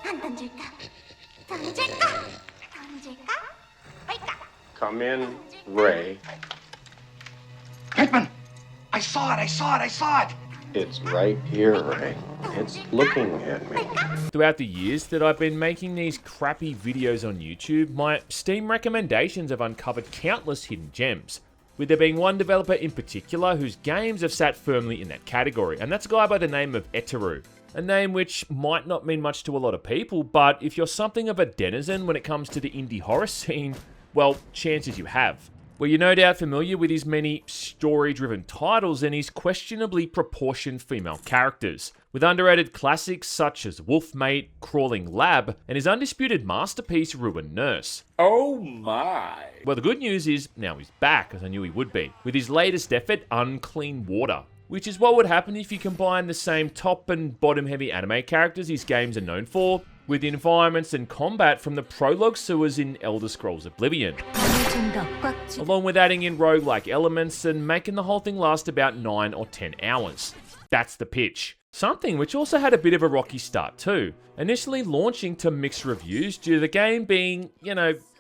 안 던질까? 던질까? 던질까? 빨까? Come in, Ray. Pinkman! I saw it! It's right here, Ray. It's looking at me. Throughout the years that I've been making these crappy videos on YouTube, my Steam recommendations have uncovered countless hidden gems, with there being one developer in particular whose games have sat firmly in that category, and that's a guy by the name of Eteru. A name which might not mean much to a lot of people, but if you're something of a denizen when it comes to the indie horror scene, well, chances you have. Well, you're no doubt familiar with his many story-driven titles and his questionably proportioned female characters, with underrated classics such as Wolfmate, Crawling Lab, and his undisputed masterpiece Ruined Nurse. Oh my! Well, the good news is now he's back, as I knew he would be, with his latest effort, Unclean Water, which is what would happen if you combine the same top and bottom heavy anime characters his games are known for, with environments and combat from the prologue sewers in Elder Scrolls Oblivion, along with adding in roguelike elements and making the whole thing last about 9 or 10 hours. That's the pitch. Something which also had a bit of a rocky start too, initially launching to mixed reviews due to the game being,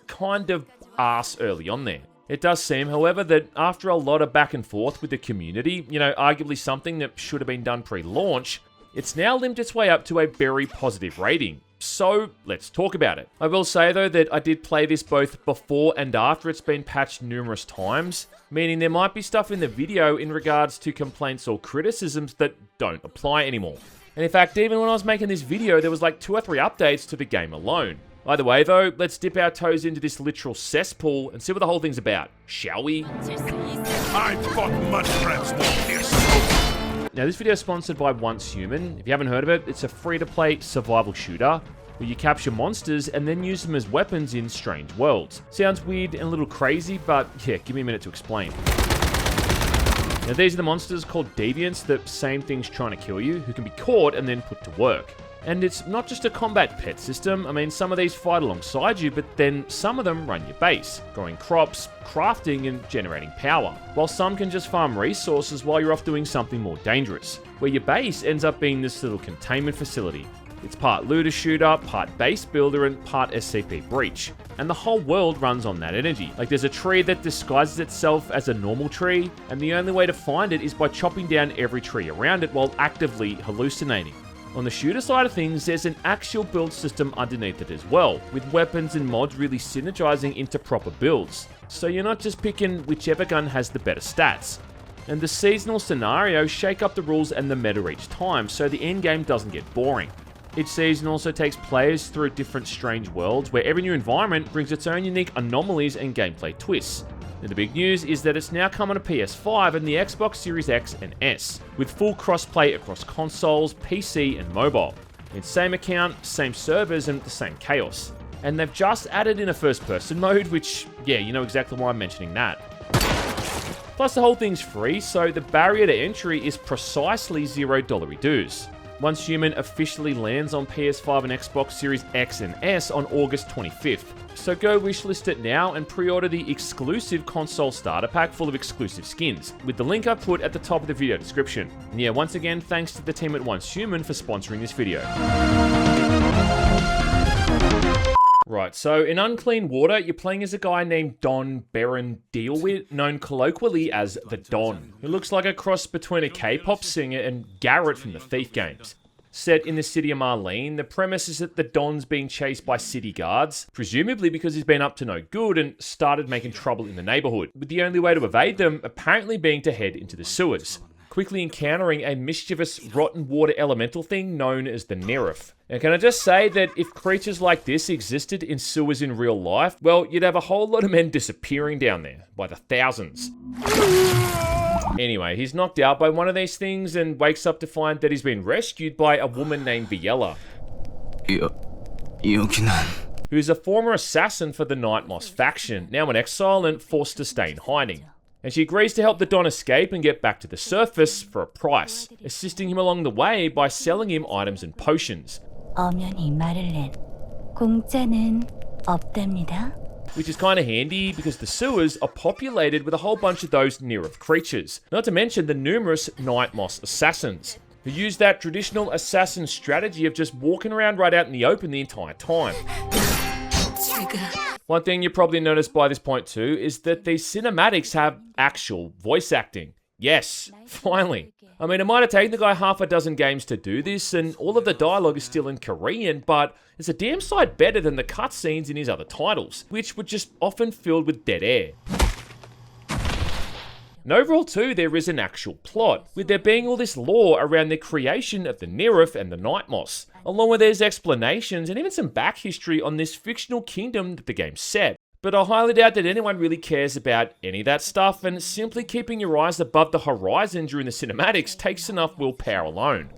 kind of arse early on there. It does seem, however, that after a lot of back and forth with the community, arguably something that should have been done pre-launch, it's now limped its way up to a very positive rating. So, let's talk about it. I will say though that I did play this both before and after it's been patched numerous times, meaning there might be stuff in the video in regards to complaints or criticisms that don't apply anymore. And in fact, even when I was making this video, there was like 2 or 3 updates to the game alone. Either way though, let's dip our toes into this literal cesspool and see what the whole thing's about, shall we? I've fought much friends more fierce. Now, this video is sponsored by Once Human. If you haven't heard of it, it's a free-to-play survival shooter where you capture monsters and then use them as weapons in strange worlds. Sounds weird and a little crazy, but yeah, give me a minute to explain. Now, these are the monsters called deviants, the same things trying to kill you, who can be caught and then put to work. And it's not just a combat pet system. I mean, some of these fight alongside you, but then some of them run your base, growing crops, crafting, and generating power, while some can just farm resources while you're off doing something more dangerous, where your base ends up being this little containment facility. It's part looter shooter, part base builder, and part SCP breach. And the whole world runs on that energy. Like, there's a tree that disguises itself as a normal tree, and the only way to find it is by chopping down every tree around it while actively hallucinating. On the shooter side of things, there's an actual build system underneath it as well, with weapons and mods really synergizing into proper builds. So you're not just picking whichever gun has the better stats. And the seasonal scenarios shake up the rules and the meta each time, so the endgame doesn't get boring. Each season also takes players through different strange worlds, where every new environment brings its own unique anomalies and gameplay twists. And the big news is that it's now come on a PS5 and the Xbox Series X and S, with full crossplay across consoles, PC, and mobile. In same account, same servers, and the same chaos. And they've just added in a first-person mode, which, yeah, you know exactly why I'm mentioning that. Plus, the whole thing's free, so the barrier to entry is precisely $0 dues. Once Human officially lands on PS5 and Xbox Series X and S on August 25th. So go wishlist it now and pre-order the exclusive console starter pack full of exclusive skins, with the link I put at the top of the video description. And yeah, once again, thanks to the team at Once Human for sponsoring this video. Right, so in Unclean Water, you're playing as a guy named Don Baron Dealwit, known colloquially as the Don, who looks like a cross between a K-pop singer and Garrett from the Thief games. Set in the city of Marlene, the premise is that the Don's being chased by city guards, presumably because he's been up to no good and started making trouble in the neighborhood, with the only way to evade them apparently being to head into the sewers, quickly encountering a mischievous rotten water elemental thing known as the Nerif. Now, can I just say that if creatures like this existed in sewers in real life, well, you'd have a whole lot of men disappearing down there by the thousands. Anyway, he's knocked out by one of these things and wakes up to find that he's been rescued by a woman named Biella, who's a former assassin for the Night Moss faction, now in exile and forced to stay in hiding. And she agrees to help the Don escape and get back to the surface for a price, assisting him along the way by selling him items and potions. Which is kind of handy because the sewers are populated with a whole bunch of those Nerif creatures, not to mention the numerous Night Moss assassins. who use that traditional assassin strategy of just walking around right out in the open the entire time. One thing you probably noticed by this point too is that these cinematics have actual voice acting. Yes, finally. I mean, it might have taken the guy half a dozen games to do this, and all of the dialogue is still in Korean, but it's a damn sight better than the cutscenes in his other titles, which were just often filled with dead air. And overall too, there is an actual plot, with there being all this lore around the creation of the Nerif and the Night Moss, along with there's explanations and even some back history on this fictional kingdom that the game's set. But I highly doubt that anyone really cares about any of that stuff, and simply keeping your eyes above the horizon during the cinematics takes enough willpower alone.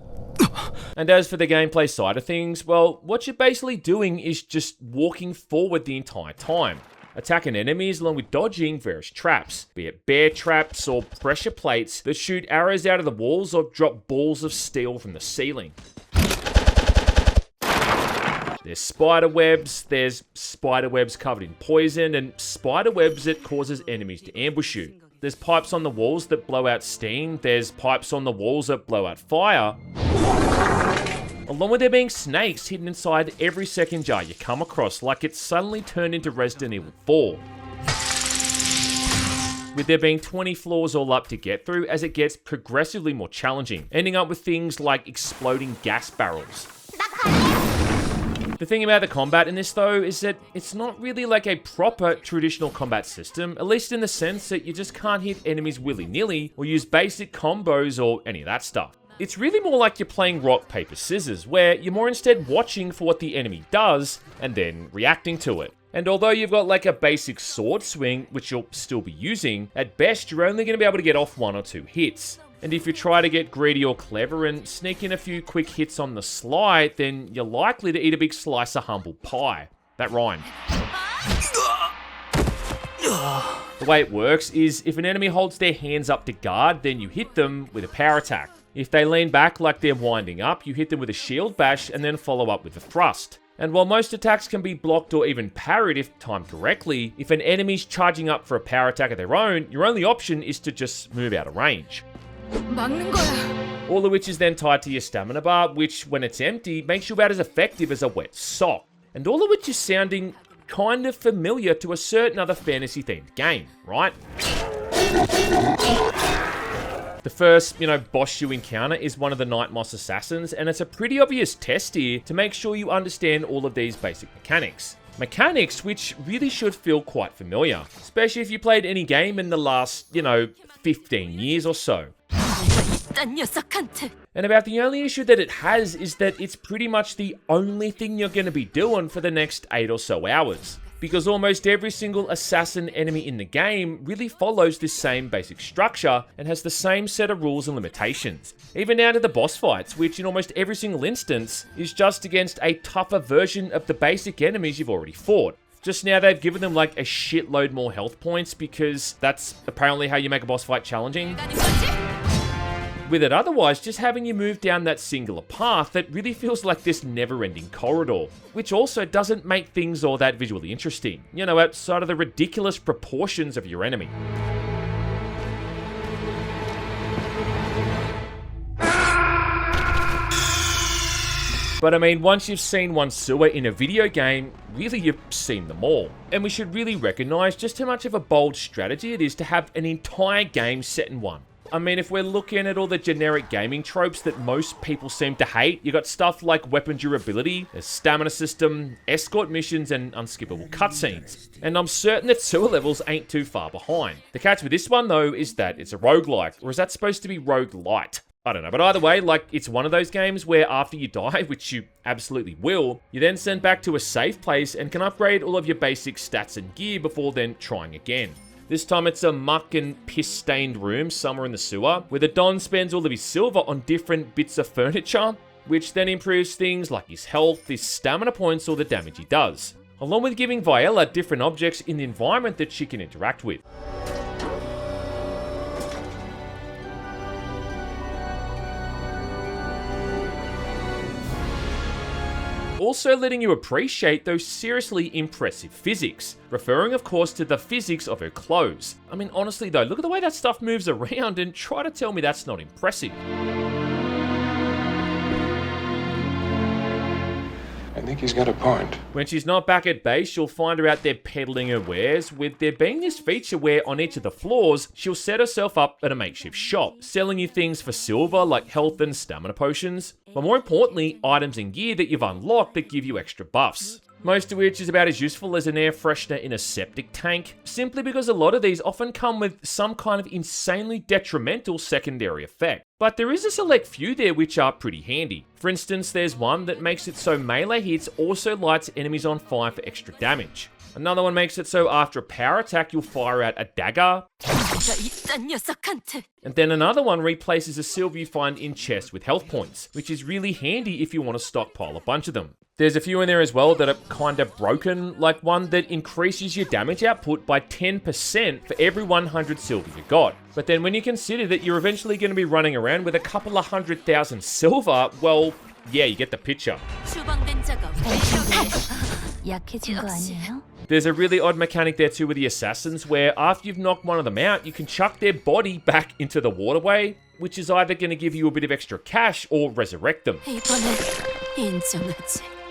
And as for the gameplay side of things, well, what you're basically doing is just walking forward the entire time, attacking enemies along with dodging various traps, be it bear traps or pressure plates that shoot arrows out of the walls or drop balls of steel from the ceiling. There's spider webs covered in poison, and spider webs that causes enemies to ambush you. There's pipes on the walls that blow out steam, there's pipes on the walls that blow out fire, along with there being snakes hidden inside every second jar you come across, like it's suddenly turned into Resident Evil 4. With there being 20 floors all up to get through as it gets progressively more challenging, ending up with things like exploding gas barrels. The thing about the combat in this though is that it's not really like a proper traditional combat system, at least in the sense that you just can't hit enemies willy-nilly or use basic combos or any of that stuff. It's really more like you're playing rock, paper, scissors, where you're more instead watching for what the enemy does and then reacting to it. And although you've got like a basic sword swing, which you'll still be using, at best you're only going to be able to get off 1 or 2 hits. And if you try to get greedy or clever and sneak in a few quick hits on the sly, then you're likely to eat a big slice of humble pie. That rhymed. The way it works is if an enemy holds their hands up to guard, then you hit them with a power attack. If they lean back like they're winding up, you hit them with a shield bash and then follow up with a thrust. And while most attacks can be blocked or even parried if timed correctly, if an enemy's charging up for a power attack of their own, your only option is to just move out of range. All of which is then tied to your stamina bar, which, when it's empty, makes you about as effective as a wet sock. And all of which is sounding kind of familiar to a certain other fantasy-themed game, right? The first, boss you encounter is one of the Night Moss assassins, and it's a pretty obvious test here to make sure you understand all of these basic mechanics. Mechanics which really should feel quite familiar, especially if you played any game in the last, 15 years or so. And about the only issue that it has is that it's pretty much the only thing you're going to be doing for the next 8 or so hours. Because almost every single assassin enemy in the game really follows this same basic structure and has the same set of rules and limitations. Even down to the boss fights, which in almost every single instance is just against a tougher version of the basic enemies you've already fought. Just now they've given them like a shitload more health points because that's apparently how you make a boss fight challenging. With it otherwise just having you move down that singular path that really feels like this never-ending corridor, which also doesn't make things all that visually interesting, outside of the ridiculous proportions of your enemy. But I mean, once you've seen one sewer in a video game, really you've seen them all. And we should really recognise just how much of a bold strategy it is to have an entire game set in one. I mean, if we're looking at all the generic gaming tropes that most people seem to hate, you got stuff like weapon durability, a stamina system, escort missions, and unskippable cutscenes. And I'm certain that sewer levels ain't too far behind. The catch with this one, though, is that it's a roguelike, or is that supposed to be Roguelite? I don't know, but either way, it's one of those games where after you die, which you absolutely will, you're then sent back to a safe place and can upgrade all of your basic stats and gear before then trying again. This time it's a muck and piss-stained room somewhere in the sewer, where the Don spends all of his silver on different bits of furniture, which then improves things like his health, his stamina points, or the damage he does, along with giving Viella different objects in the environment that she can interact with. Also letting you appreciate those seriously impressive physics, referring of course to the physics of her clothes. I mean honestly though, look at the way that stuff moves around and try to tell me that's not impressive. think he's got a point. When she's not back at base, you'll find her out there peddling her wares, with there being this feature where on each of the floors, she'll set herself up at a makeshift shop, selling you things for silver like health and stamina potions, but more importantly, items and gear that you've unlocked that give you extra buffs. Most of which is about as useful as an air freshener in a septic tank, simply because a lot of these often come with some kind of insanely detrimental secondary effect. But there is a select few there which are pretty handy. For instance, there's one that makes it so melee hits also lights enemies on fire for extra damage. Another one makes it so after a power attack you'll fire out a dagger. And then another one replaces a silver you find in chests with health points, which is really handy if you want to stockpile a bunch of them. There's a few in there as well that are kind of broken, like one that increases your damage output by 10% for every 100 silver you got. But then when you consider that you're eventually going to be running around with a couple of 100,000 silver, well, yeah, you get the picture. There's a really odd mechanic there too with the assassins, where after you've knocked one of them out, you can chuck their body back into the waterway, which is either going to give you a bit of extra cash or resurrect them.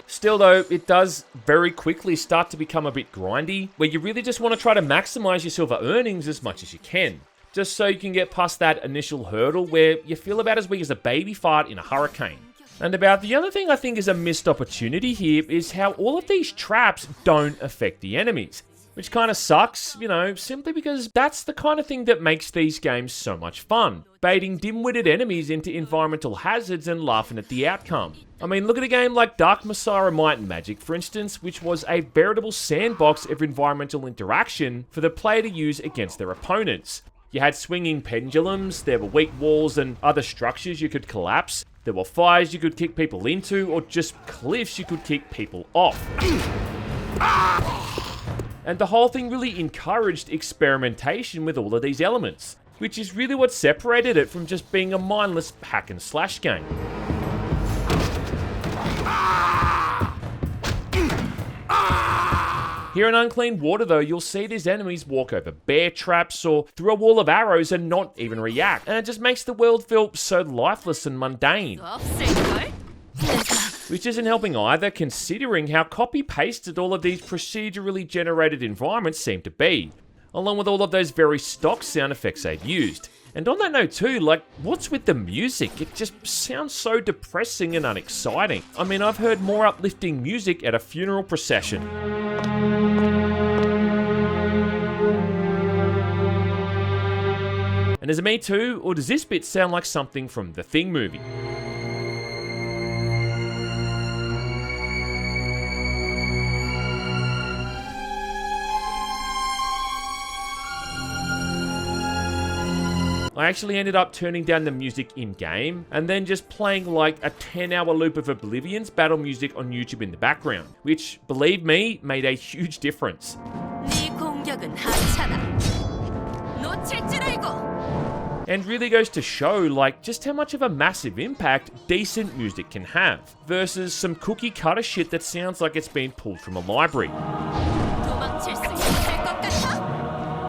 Still though, it does very quickly start to become a bit grindy, where you really just want to try to maximize your silver earnings as much as you can, just so you can get past that initial hurdle where you feel about as weak as a baby fart in a hurricane. And about the other thing I think is a missed opportunity here is how all of these traps don't affect the enemies. Which kind of sucks, you know, simply because that's the kind of thing that makes these games so much fun. Baiting dim-witted enemies into environmental hazards and laughing at the outcome. I mean, look at a game like Dark Messiah Might and Magic, for instance, which was a veritable sandbox of environmental interaction for the player to use against their opponents. You had swinging pendulums, there were weak walls and other structures you could collapse. There were fires you could kick people into, or just cliffs you could kick people off. And the whole thing really encouraged experimentation with all of these elements, which is really what separated it from just being a mindless hack and slash game. Here in Unclean Water though, you'll see these enemies walk over bear traps or through a wall of arrows and not even react, and it just makes the world feel so lifeless and mundane. Which isn't helping either, considering how copy-pasted all of these procedurally generated environments seem to be, along with all of those very stock sound effects they've used. And on that note too, like, what's with the music? It just sounds so depressing and unexciting. I mean, I've heard more uplifting music at a funeral procession. And is it me too, or does this bit sound like something from the Thing movie? I actually ended up turning down the music in-game, and then just playing like a 10-hour loop of Oblivion's battle music on YouTube in the background, which, believe me, made a huge difference. And really goes to show like just how much of a massive impact decent music can have, versus some cookie cutter shit that sounds like it's been pulled from a library.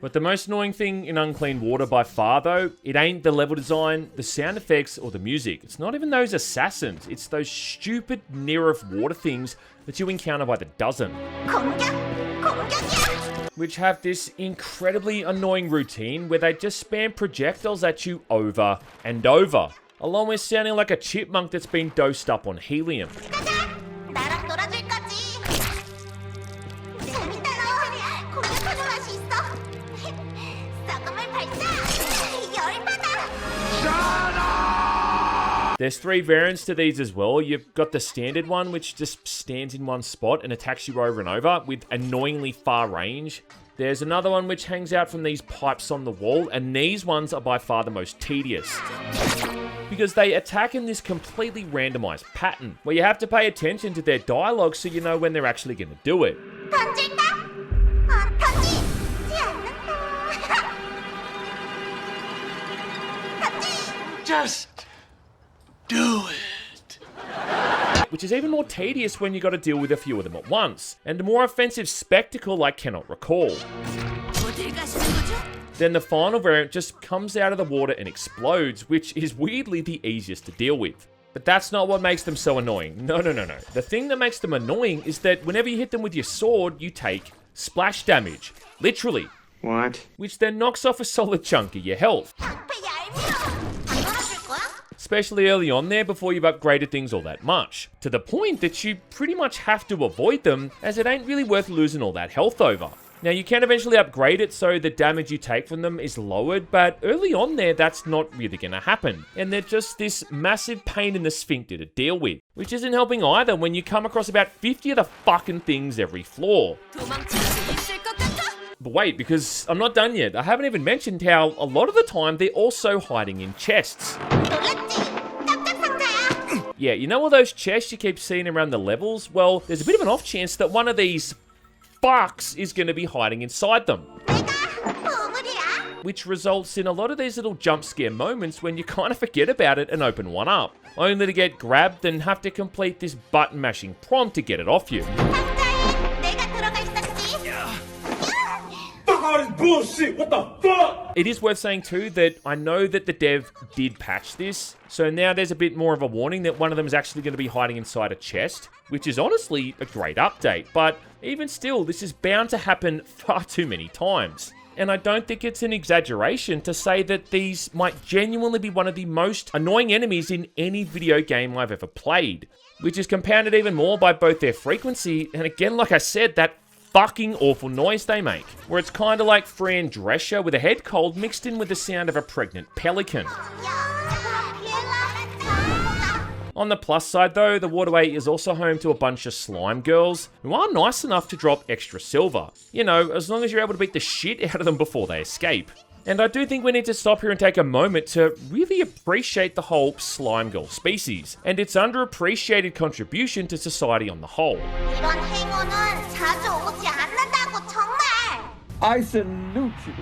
But the most annoying thing in Unclean Water by far though, it ain't the level design, the sound effects, or the music. It's not even those assassins, it's those stupid near of water things that you encounter by the dozen. Which have this incredibly annoying routine where they just spam projectiles at you over and over, along with sounding like a chipmunk that's been dosed up on helium. There's 3 variants to these as well. You've got the standard one, which just stands in one spot and attacks you over and over with annoyingly far range. There's another one which hangs out from these pipes on the wall, and these ones are by far the most tedious, because they attack in this completely randomized pattern, where you have to pay attention to their dialogue so you know when they're actually going to do it. Just do it. Which is even more tedious when you got to deal with a few of them at once, and a more offensive spectacle I cannot recall. Then the final variant just comes out of the water and explodes, which is weirdly the easiest to deal with. But that's not what makes them so annoying. No. The thing that makes them annoying is that whenever you hit them with your sword, you take splash damage. Literally. What? Which then knocks off a solid chunk of your health. 방패 얄미워. 안 놀아줄 거야? Especially early on there before you've upgraded things all that much. To the point that you pretty much have to avoid them, as it ain't really worth losing all that health over. Now, you can eventually upgrade it so the damage you take from them is lowered, but early on there, that's not really going to happen. And they're just this massive pain in the sphincter to deal with, which isn't helping either when you come across about 50 of the fucking things every floor. 도망칠 수 있을 것 같아? But wait, because I'm not done yet. I haven't even mentioned how a lot of the time they're also hiding in chests. 놀랐지? 깜짝 상자야. Yeah, you know all those chests you keep seeing around the levels? Well, there's a bit of an off chance that one of these fucks is going to be hiding inside them. 내가 보물이야. Which results in a lot of these little jump scare moments when you kind of forget about it and open one up, only to get grabbed and have to complete this button mashing prompt to get it off you. 상자에 내가 들어가 있었지. Bullshit! What the fuck? It is worth saying too that I know that the dev did patch this, so now there's a bit more of a warning that one of them is actually going to be hiding inside a chest, which is honestly a great update, but even still, this is bound to happen far too many times. And I don't think it's an exaggeration to say that these might genuinely be one of the most annoying enemies in any video game I've ever played, which is compounded even more by both their frequency and, again, like I said, that fucking awful noise they make, where it's kind of like Fran Drescher with a head cold mixed in with the sound of a pregnant pelican. On the plus side though, the waterway is also home to a bunch of slime girls who are nice enough to drop extra silver. You know, as long as you're able to beat the shit out of them before they escape. And I do think we need to stop here and take a moment to really appreciate the whole slime girl species and its underappreciated contribution to society on the whole. 이런 행운은 자주 오지 않는다고 정말. I salute you.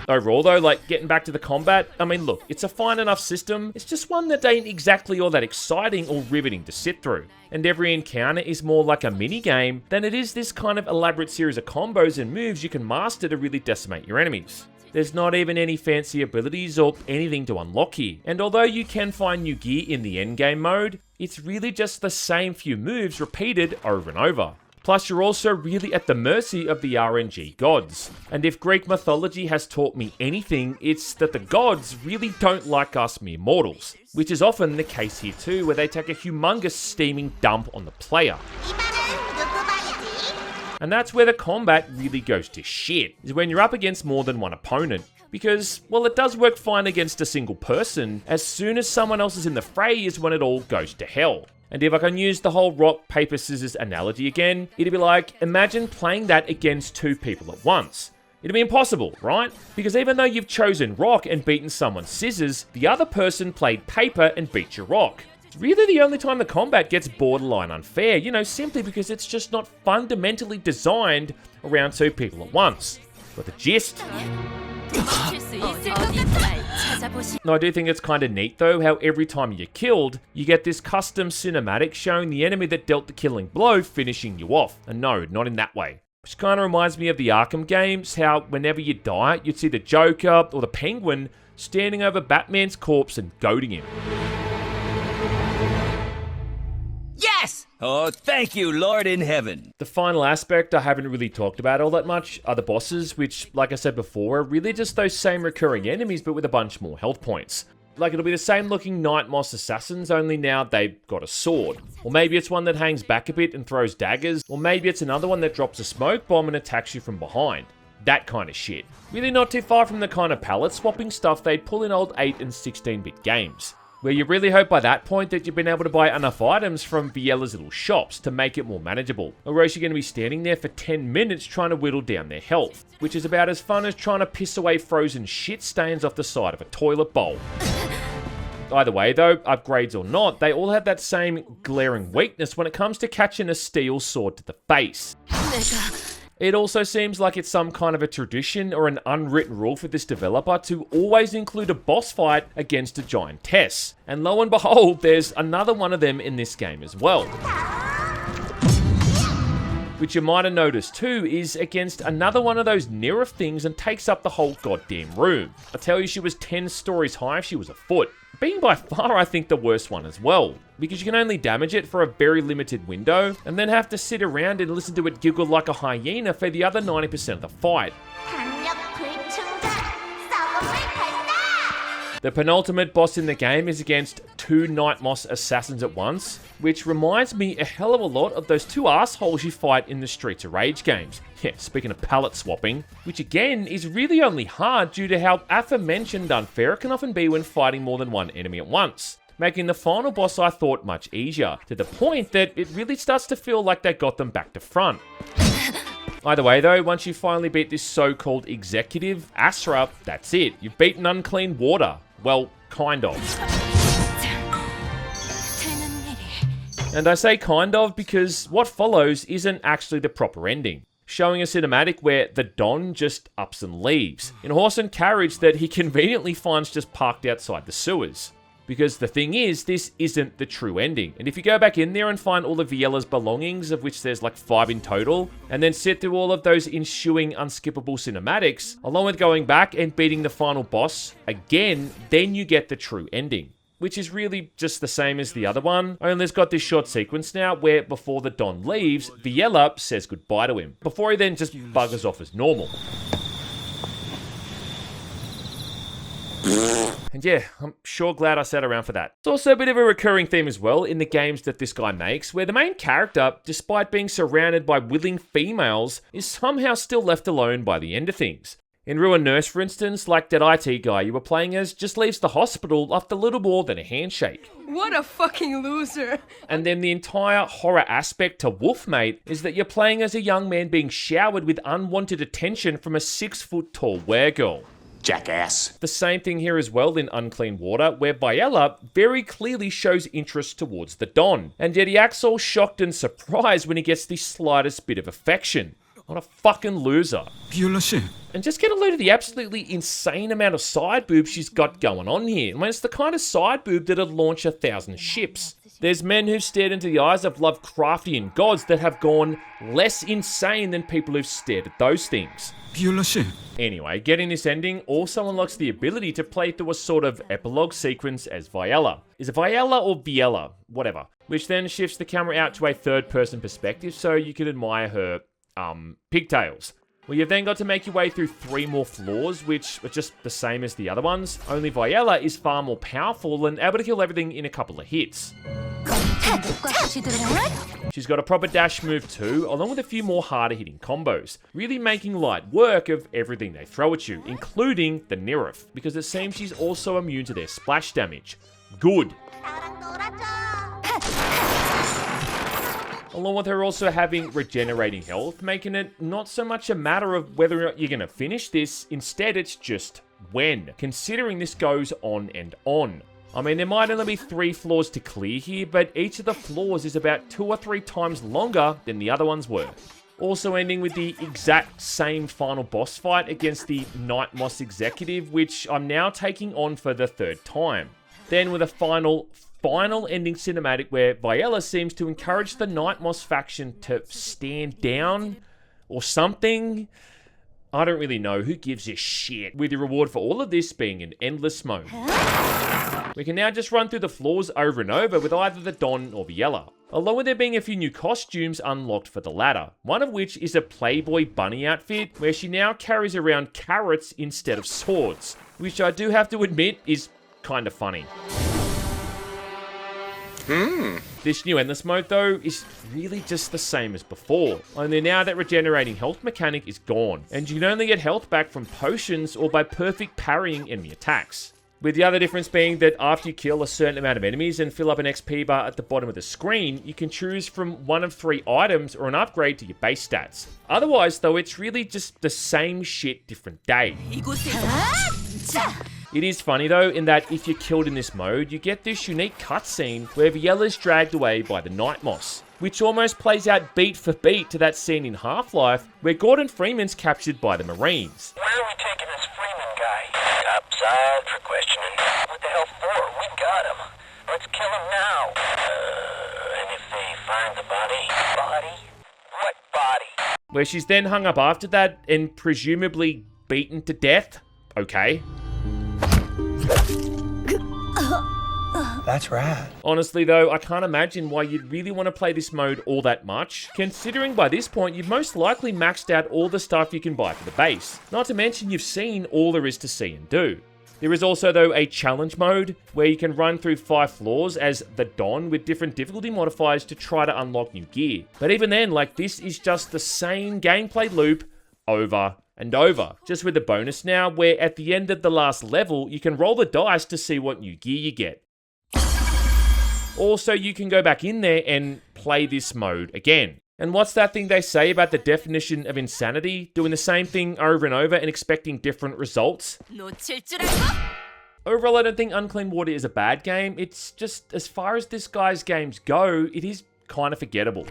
Overall though, like getting back to the combat, I mean look, it's a fine enough system, it's just one that ain't exactly all that exciting or riveting to sit through. And every encounter is more like a mini game than it is this kind of elaborate series of combos and moves you can master to really decimate your enemies. There's not even any fancy abilities or anything to unlock here, and although you can find new gear in the endgame mode, it's really just the same few moves repeated over and over. Plus, you're also really at the mercy of the RNG gods. And if Greek mythology has taught me anything, it's that the gods really don't like us mere mortals, which is often the case here too, where they take a humongous steaming dump on the player. 이 말은 누구 말이지? And that's where the combat really goes to shit, is when you're up against more than one opponent. Because, well, it does work fine against a single person, as soon as someone else is in the fray is when it all goes to hell. And if I can use the whole rock, paper, scissors analogy again, it'd be like, imagine playing that against two people at once. It'd be impossible, right? Because even though you've chosen rock and beaten someone's scissors, the other person played paper and beat your rock. It's really the only time the combat gets borderline unfair, you know, simply because it's just not fundamentally designed around two people at once. Got the gist? 도망칠 수 있을 것 같아. 찾아보시. No, I do think it's kind of neat though, how every time you're killed, you get this custom cinematic showing the enemy that dealt the killing blow finishing you off. And no, not in that way. Which kind of reminds me of the Arkham games, how whenever you die, you'd see the Joker or the Penguin standing over Batman's corpse and goading him. Yes! Oh, thank you, Lord in heaven. The final aspect I haven't really talked about all that much are the bosses, which, like I said before, are really just those same recurring enemies, but with a bunch more health points. Like, it'll be the same looking Night Moss assassins, only now they've got a sword. Or maybe it's one that hangs back a bit and throws daggers, or maybe it's another one that drops a smoke bomb and attacks you from behind. That kind of shit. Really not too far from the kind of palette swapping stuff they'd pull in old 8 and 16-bit games. Where you really hope by that point that you've been able to buy enough items from Viella's little shops to make it more manageable, or else you're going to be standing there for 10 minutes trying to whittle down their health, which is about as fun as trying to piss away frozen shit stains off the side of a toilet bowl. Either way though, upgrades or not, they all have that same glaring weakness when it comes to catching a steel sword to the face. It also seems like it's some kind of a tradition or an unwritten rule for this developer to always include a boss fight against a giantess. And lo and behold, there's another one of them in this game as well. Which you might have noticed too is against another one of those Nerf things and takes up the whole goddamn room. I tell you, she was 10 stories high if she was a foot. Being by far, I think, the worst one as well. because you can only damage it for a very limited window, and then have to sit around and listen to it giggle like a hyena for the other 90% of the fight. 강력 불충전, 썩음을 발사! The penultimate boss in the game is against 2 Nightmoss assassins at once, which reminds me a hell of a lot of those 2 assholes you fight in the Streets of Rage games. Yeah, speaking of palette swapping, which again is really only hard due to how aforementioned unfair it can often be when fighting more than one enemy at once, making the final boss I thought much easier, to the point that it really starts to feel like they got them back to front. Either way though, once you finally beat this so-called executive, Asra, that's it. You've beaten Unclean Water. Well, kind of. And I say kind of because what follows isn't actually the proper ending, showing a cinematic where the Don just ups and leaves, in a horse and carriage that he conveniently finds just parked outside the sewers. Because the thing is, this isn't the true ending. And if you go back in there and find all of Viella's belongings, of which there's like 5 in total, and then sit through all of those ensuing unskippable cinematics, along with going back and beating the final boss again, then you get the true ending. Which is really just the same as the other one, only it's got this short sequence now where before the Don leaves, Viella says goodbye to him, before he then just buggers off as normal. And yeah, I'm sure glad I sat around for that. It's also a bit of a recurring theme as well in the games that this guy makes, where the main character, despite being surrounded by willing females, is somehow still left alone by the end of things. In Ruined Nurse, for instance, like that IT guy you were playing as just leaves the hospital after little more than a handshake. What a fucking loser. And then the entire horror aspect to Wolfmate is that you're playing as a young man being showered with unwanted attention from a 6-foot-tall weregirl. Jackass. The same thing here as well in Unclean Water, where Viella very clearly shows interest towards the Don, and yet he acts all shocked and surprised when he gets the slightest bit of affection. What a fucking loser. And just get a load of the absolutely insane amount of side boobs she's got going on here. I mean, it's the kind of side boob that'd launch 1,000 ships. There's men who've stared into the eyes of Lovecraftian gods that have gone less insane than people who've stared at those things. Anyway, getting this ending also unlocks the ability to play through a sort of epilogue sequence as Viella. Is it Viella or Viella? Whatever. Which then shifts the camera out to a third-person perspective so you can admire her, pigtails. Well, you've then got to make your way through 3 more floors, which are just the same as the other ones, only Viella is far more powerful and able to kill everything in a couple of hits. She's got a proper dash move too, along with a few more harder hitting combos, really making light work of everything they throw at you, including the Nerf, because it seems she's also immune to their splash damage. Good. 나랑 놀아줘. Along with her also having regenerating health, making it not so much a matter of whether or not you're going to finish this, instead it's just when, considering this goes on and on. I mean, there might only be 3 floors to clear here, but each of the floors is about 2 or 3 times longer than the other ones were. Also ending with the exact same final boss fight against the Nightmoss executive, which I'm now taking on for the 3rd time. Then with a final ending cinematic where Viella seems to encourage the Nightmoss faction to stand down or something. I don't really know, who gives a shit, with the reward for all of this being an endless mode. We can now just run through the floors over and over with either the Don or Viella, along with there being a few new costumes unlocked for the latter, one of which is a Playboy bunny outfit where she now carries around carrots instead of swords, which I do have to admit is kind of funny. This new endless mode though is really just the same as before, only now that regenerating health mechanic is gone, and you can only get health back from potions or by perfect parrying enemy attacks. With the other difference being that after you kill a certain amount of enemies and fill up an XP bar at the bottom of the screen, you can choose from one of 3 items or an upgrade to your base stats. Otherwise though, it's really just the same shit, different day. It is funny though, in that if you're killed in this mode, you get this unique cutscene where Viella's dragged away by the Nightmoss, which almost plays out beat for beat to that scene in Half-Life where Gordon Freeman's captured by the Marines. Where are we taking this Freeman guy? Upside for questioning. What the hell for? We got him. Let's kill him now. And if they find the body? Body? What body? Where she's then hung up after that and presumably beaten to death. Okay. That's rad. Honestly though, I can't imagine why you'd really want to play this mode all that much, considering by this point you've most likely maxed out all the stuff you can buy for the base. Not to mention you've seen all there is to see and do. There is also though a challenge mode, where you can run through 5 floors as the Don with different difficulty modifiers to try to unlock new gear. But even then, like, this is just the same gameplay loop over and over, just with a bonus now, where at the end of the last level, you can roll the dice to see what new gear you get. Also, you can go back in there and play this mode again. And what's that thing they say about the definition of insanity? Doing the same thing over and over and expecting different results? Overall, I don't think Unclean Water is a bad game. It's just, as far as this guy's games go, it is kind of forgettable.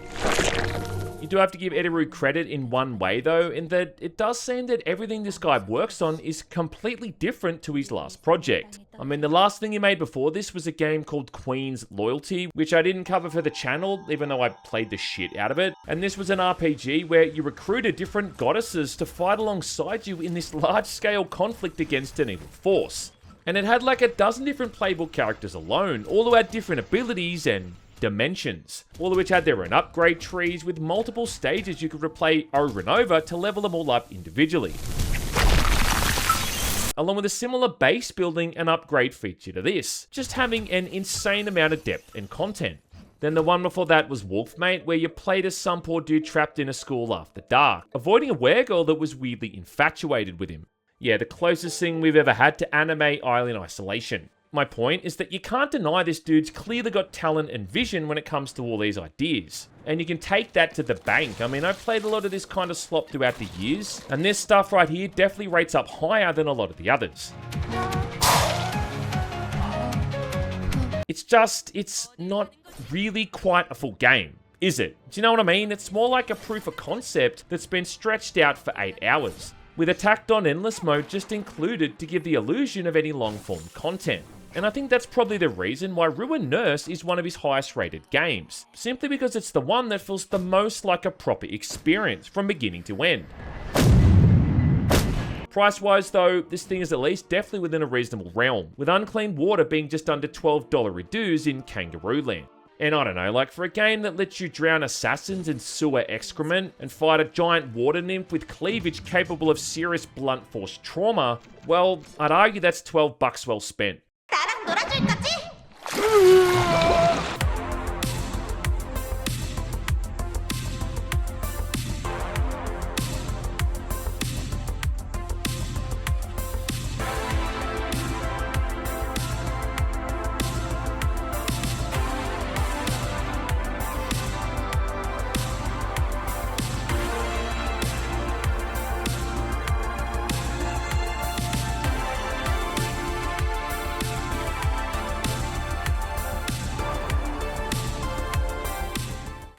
You do have to give Ediru credit in one way though, in that it does seem that everything this guy works on is completely different to his last project. I mean, the last thing he made before this was a game called Queen's Loyalty, which I didn't cover for the channel, even though I played the shit out of it. And this was an RPG where you recruited different goddesses to fight alongside you in this large-scale conflict against an evil force. And it had like a dozen different playable characters alone, all who had different abilities and dimensions, all of which had their own upgrade trees with multiple stages you could replay over and over to level them all up individually. Along with a similar base building and upgrade feature to this, just having an insane amount of depth and content. Then the one before that was Wolfmate, where you played as some poor dude trapped in a school after dark, avoiding a weregirl that was weirdly infatuated with him. Yeah, the closest thing we've ever had to anime Island Isolation. My point is that you can't deny this dude's clearly got talent and vision when it comes to all these ideas. And you can take that to the bank. I mean, I've played a lot of this kind of slop throughout the years, and this stuff right here definitely rates up higher than a lot of the others. It's not really quite a full game, is it? Do you know what I mean? It's more like a proof of concept that's been stretched out for 8 hours, with a tacked on endless mode just included to give the illusion of any long form content. And I think that's probably the reason why Ruined Nurse is one of his highest rated games, simply because it's the one that feels the most like a proper experience from beginning to end. Price-wise though, this thing is at least definitely within a reasonable realm, with Unclean Water being just under $12 reduced in Kangaroo Land. And I don't know, like for a game that lets you drown assassins in sewer excrement and fight a giant water nymph with cleavage capable of serious blunt force trauma, well, I'd argue that's $12 well spent.